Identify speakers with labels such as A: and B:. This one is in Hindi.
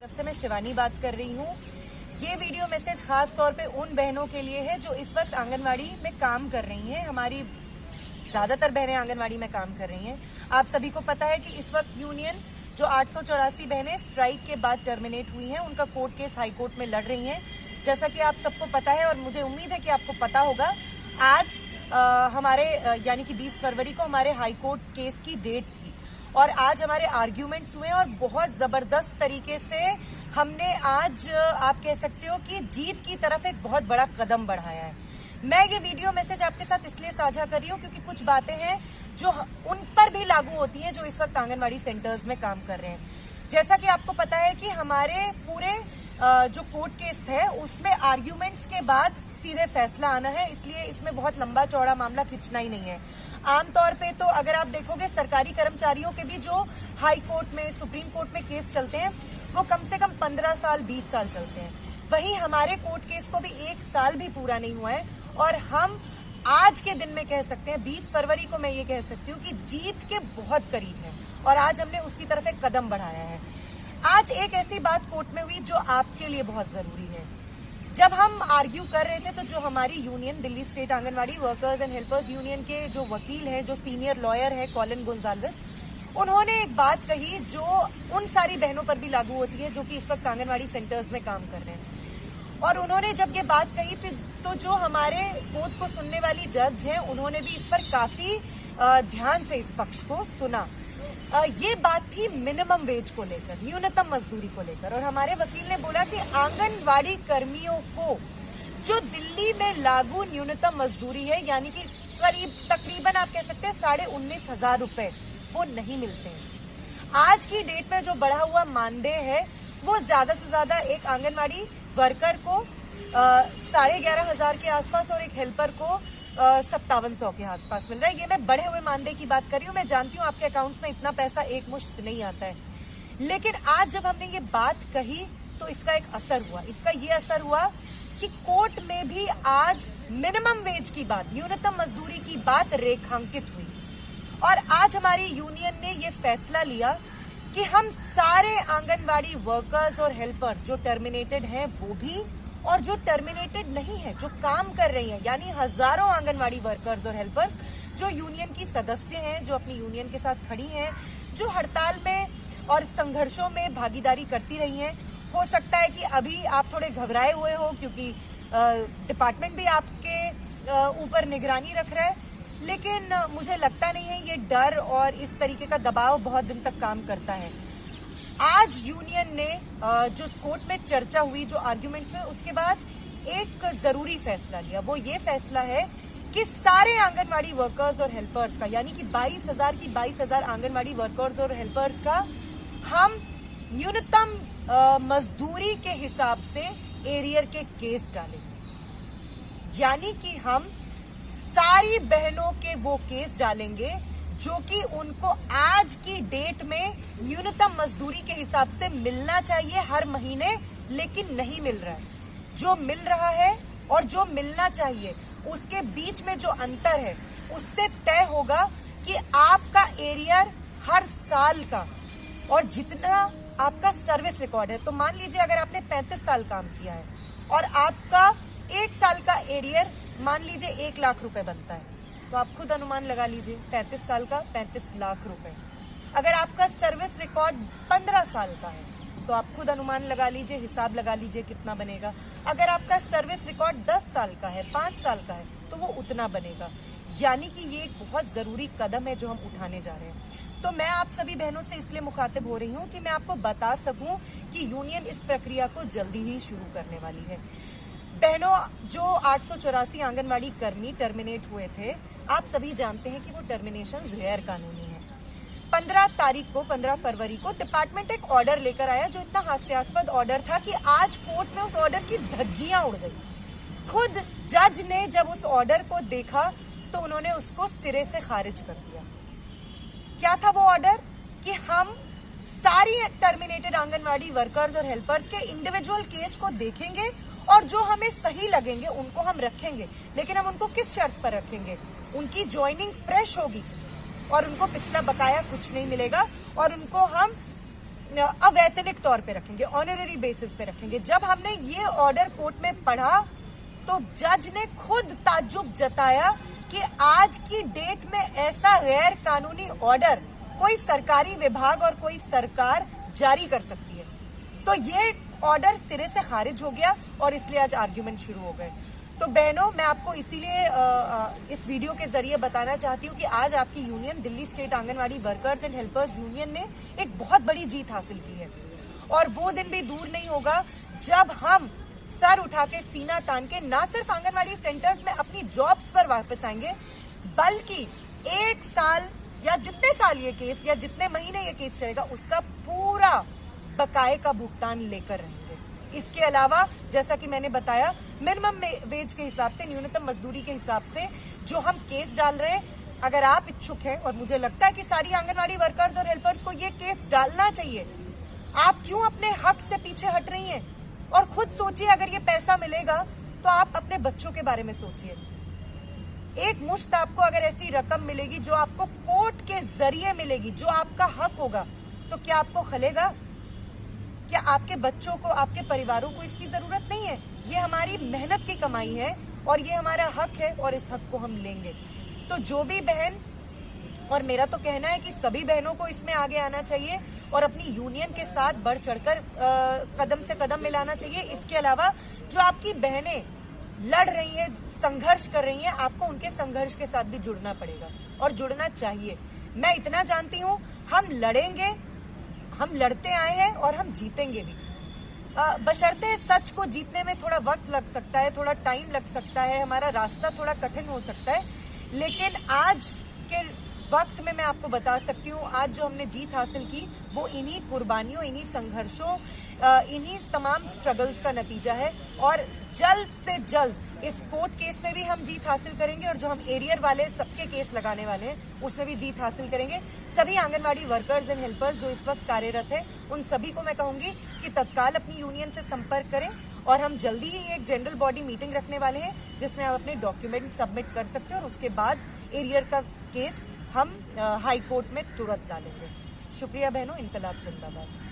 A: से मैं शिवानी बात कर रही हूँ। ये वीडियो मैसेज खास तौर पे उन बहनों के लिए है जो इस वक्त आंगनवाड़ी में काम कर रही हैं। हमारी ज्यादातर बहनें आंगनवाड़ी में काम कर रही हैं। आप सभी को पता है कि इस वक्त यूनियन जो 884 बहनें स्ट्राइक के बाद टर्मिनेट हुई हैं, उनका कोर्ट केस हाई कोर्ट में लड़ रही हैं। जैसा कि आप सबको पता है और मुझे उम्मीद है कि आपको पता होगा, आज हमारे यानी कि 20 फरवरी को हमारे हाई कोर्ट केस की डेट थी और आज हमारे आर्ग्यूमेंट्स हुए और बहुत जबरदस्त तरीके से हमने आज आप कह सकते हो कि जीत की तरफ एक बहुत बड़ा कदम बढ़ाया है। मैं ये वीडियो मैसेज आपके साथ इसलिए साझा कर रही हूँ क्योंकि कुछ बातें हैं जो उन पर भी लागू होती हैं जो इस वक्त आंगनवाड़ी सेंटर्स में काम कर रहे हैं। जैसा कि आपको पता है कि हमारे पूरे जो कोर्ट केस है उसमें आर्ग्यूमेंट्स के बाद सीधे फैसला आना है, इसलिए इसमें बहुत लंबा चौड़ा मामला खींचना ही नहीं है। आमतौर पे तो अगर आप देखोगे सरकारी कर्मचारियों के भी जो हाई कोर्ट में, सुप्रीम कोर्ट में केस चलते हैं वो कम से कम 15 साल 20 साल चलते हैं। वहीं हमारे कोर्ट केस को भी 1 साल भी पूरा नहीं हुआ है और हम आज के दिन में कह सकते हैं 20 फरवरी को मैं ये कह सकती हूँ कि जीत के बहुत करीब है और आज हमने उसकी तरफ एक कदम बढ़ाया है। आज एक ऐसी बात कोर्ट में हुई जो आपके लिए बहुत जरूरी है। जब हम आर्ग्यू कर रहे थे तो जो हमारी union Delhi state anganwadi workers and helpers union के जो वकील हैं, जो सीनियर लॉयर है कॉलिन गोंजाल्वेस, उन्होंने एक बात कही जो उन सारी बहनों पर भी लागू होती है जो कि इस वक्त आंगनवाड़ी सेंटर्स में काम कर रहे हैं। और उन्होंने जब ये बात कही तो जो हमारे कोर्ट को सुनने वाली जज हैं उन्होंने भी इस पर काफी ध्यान से इस पक्ष को सुना। ये बात थी मिनिमम वेज को लेकर, न्यूनतम मजदूरी को लेकर, और हमारे वकील ने बोला कि आंगनवाड़ी कर्मियों को जो दिल्ली में लागू न्यूनतम मजदूरी है यानी कि तकरीबन आप कह सकते हैं 19,500 रुपए वो नहीं मिलते हैं। आज की डेट में जो बढ़ा हुआ मानदेय है वो ज्यादा से ज्यादा एक आंगनवाड़ी वर्कर को 11,500 के आसपास और एक हेल्पर को 5700 के आसपास मिल रहा है। ये मैं बढ़े हुए मानदेय की बात कर रही हूँ। मैं जानती हूँ आपके अकाउंट्स में इतना पैसा एक मुश्त नहीं आता है, लेकिन आज जब हमने ये बात कही तो इसका एक असर हुआ। इसका ये असर हुआ कि कोर्ट में भी आज मिनिमम वेज की बात, न्यूनतम मजदूरी की बात रेखांकित हुई और आज हमारी यूनियन ने ये फैसला लिया कि हम सारे आंगनवाड़ी वर्कर्स और हेल्पर्स जो टर्मिनेटेड हैं वो भी और जो टर्मिनेटेड नहीं है, जो काम कर रही हैं, यानी हजारों आंगनवाड़ी वर्कर्स और हेल्पर्स जो यूनियन की सदस्य हैं, जो अपनी यूनियन के साथ खड़ी हैं, जो हड़ताल में और संघर्षों में भागीदारी करती रही हैं। हो सकता है कि अभी आप थोड़े घबराए हुए हो क्योंकि डिपार्टमेंट भी आपके ऊपर निगरानी रख रहा है, लेकिन मुझे लगता नहीं है ये डर और इस तरीके का दबाव बहुत दिन तक काम करता है। आज यूनियन ने जो कोर्ट में चर्चा हुई, जो आर्ग्यूमेंट्स हुए, उसके बाद एक जरूरी फैसला लिया। वो ये फैसला है कि सारे आंगनवाड़ी वर्कर्स और हेल्पर्स का यानी कि 22,000 आंगनवाड़ी वर्कर्स और हेल्पर्स का हम न्यूनतम मजदूरी के हिसाब से एरियर के केस डालेंगे। यानी कि हम सारी बहनों के वो केस डालेंगे जो कि उनको आज की डेट में न्यूनतम मजदूरी के हिसाब से मिलना चाहिए हर महीने, लेकिन नहीं मिल रहा है। जो मिल रहा है और जो मिलना चाहिए उसके बीच में जो अंतर है उससे तय होगा कि आपका एरियर हर साल का और जितना आपका सर्विस रिकॉर्ड है। तो मान लीजिए अगर आपने 35 साल काम किया है और आपका 1 साल का एरियर मान लीजिए 1 लाख रुपए बनता है, तो आप खुद अनुमान लगा लीजिए 35 साल का 35 लाख रुपए। अगर आपका सर्विस रिकॉर्ड 15 साल का है तो आप खुद अनुमान लगा लीजिए, हिसाब लगा लीजिए कितना बनेगा। अगर आपका सर्विस रिकॉर्ड 10 साल का है, 5 साल का है, तो वो उतना बनेगा। यानी कि ये एक बहुत जरूरी कदम है जो हम उठाने जा रहे हैं। तो मैं आप सभी बहनों से इसलिए मुखातिब हो रही हूँ कि मैं आपको बता सकूं कि यूनियन इस प्रक्रिया को जल्दी ही शुरू करने वाली है। बहनों, जो 884 आंगनवाड़ी कर्मी टर्मिनेट हुए थे, आप सभी जानते हैं कि वो टर्मिनेशन गैर कानूनी है। 15 फरवरी को डिपार्टमेंट एक ऑर्डर लेकर आया जो इतना हास्यास्पद ऑर्डर था कि आज कोर्ट में उस ऑर्डर की धज्जियां उड़ गई। खुद जज ने जब उस ऑर्डर को देखा तो उन्होंने उसको सिरे से खारिज कर दिया। क्या था वो ऑर्डर? कि हम सारी टर्मिनेटेड आंगनवाड़ी वर्कर्स और हेल्पर्स के इंडिविजुअल केस को देखेंगे और जो हमें सही लगेंगे उनको हम रखेंगे, लेकिन हम उनको किस शर्त पर रखेंगे? उनकी ज्वाइनिंग फ्रेश होगी और उनको पिछला बकाया कुछ नहीं मिलेगा और उनको हम अवैतनिक तौर पे रखेंगे, ऑनररी बेसिस पे रखेंगे। जब हमने ये ऑर्डर कोर्ट में पढ़ा तो जज ने खुद ताज्जुब जताया कि आज की डेट में ऐसा गैर कानूनी ऑर्डर कोई सरकारी विभाग और कोई सरकार जारी कर सकती है। तो ये ऑर्डर सिरे से खारिज हो गया और इसलिए आज आर्ग्यूमेंट शुरू हो गए। तो बहनों, मैं आपको इसीलिए इस वीडियो के जरिए बताना चाहती हूँ कि आज आपकी union, Delhi state anganwadi workers and helpers union ने एक बहुत बड़ी जीत हासिल की है और वो दिन भी दूर नहीं होगा जब हम सर उठा के, सीना तान के ना सिर्फ आंगनवाड़ी सेंटर्स में अपनी जॉब्स पर वापस आएंगे, बल्कि 1 साल या जितने साल ये केस या जितने महीने ये केस चलेगा उसका पूरा बकाये का भुगतान लेकर रहेंगे। इसके अलावा जैसा कि मैंने बताया, मिनिमम वेज के हिसाब से, न्यूनतम मजदूरी के हिसाब से जो हम केस डाल रहे हैं, अगर आप इच्छुक हैं, और मुझे लगता है कि सारी आंगनवाड़ी वर्कर्स और हेल्पर्स को ये केस डालना चाहिए, आप क्यों अपने हक से पीछे हट रही हैं? और खुद सोचिए, अगर ये पैसा मिलेगा तो आप अपने बच्चों के बारे में सोचिए। एक मुश्त आपको अगर ऐसी रकम मिलेगी जो आपको कोर्ट के जरिए मिलेगी, जो आपका हक होगा, तो क्या आपको खलेगा? क्या आपके बच्चों को, आपके परिवारों को इसकी जरूरत नहीं है? ये हमारी मेहनत की कमाई है और ये हमारा हक है और इस हक को हम लेंगे। तो जो भी बहन, और मेरा तो कहना है कि सभी बहनों को इसमें आगे आना चाहिए और अपनी यूनियन के साथ बढ़ चढ़कर कदम से कदम मिलाना चाहिए। इसके अलावा जो आपकी बहनें लड़ रही हैं, संघर्ष कर रही हैं, आपको उनके संघर्ष के साथ भी जुड़ना पड़ेगा और जुड़ना चाहिए। मैं इतना जानती हूँ, हम लड़ेंगे, हम लड़ते आए हैं और हम जीतेंगे भी। बशर्ते सच को जीतने में थोड़ा वक्त लग सकता है, थोड़ा टाइम लग सकता है, हमारा रास्ता थोड़ा कठिन हो सकता है, लेकिन आज के वक्त में मैं आपको बता सकती हूँ, आज जो हमने जीत हासिल की वो इन्हीं कुर्बानियों, इन्हीं संघर्षों, इन्हीं तमाम स्ट्रगल्स का नतीजा है। और जल्द से जल्द इस कोर्ट केस में भी हम जीत हासिल करेंगे और जो हम एरियर वाले सबके केस लगाने वाले हैं उसमें भी जीत हासिल करेंगे। सभी आंगनवाड़ी वर्कर्स एंड हेल्पर्स जो इस वक्त कार्यरत है, उन सभी को मैं कहूंगी कि तत्काल अपनी यूनियन से संपर्क करें और हम जल्दी ही एक जनरल बॉडी मीटिंग रखने वाले हैं जिसमें आप अपने डॉक्यूमेंट सबमिट कर सकते हैं और उसके बाद एरियर का केस हम हाई कोर्ट में तुरंत डालेंगे। शुक्रिया बहनों, इनकलाब जिंदाबाद।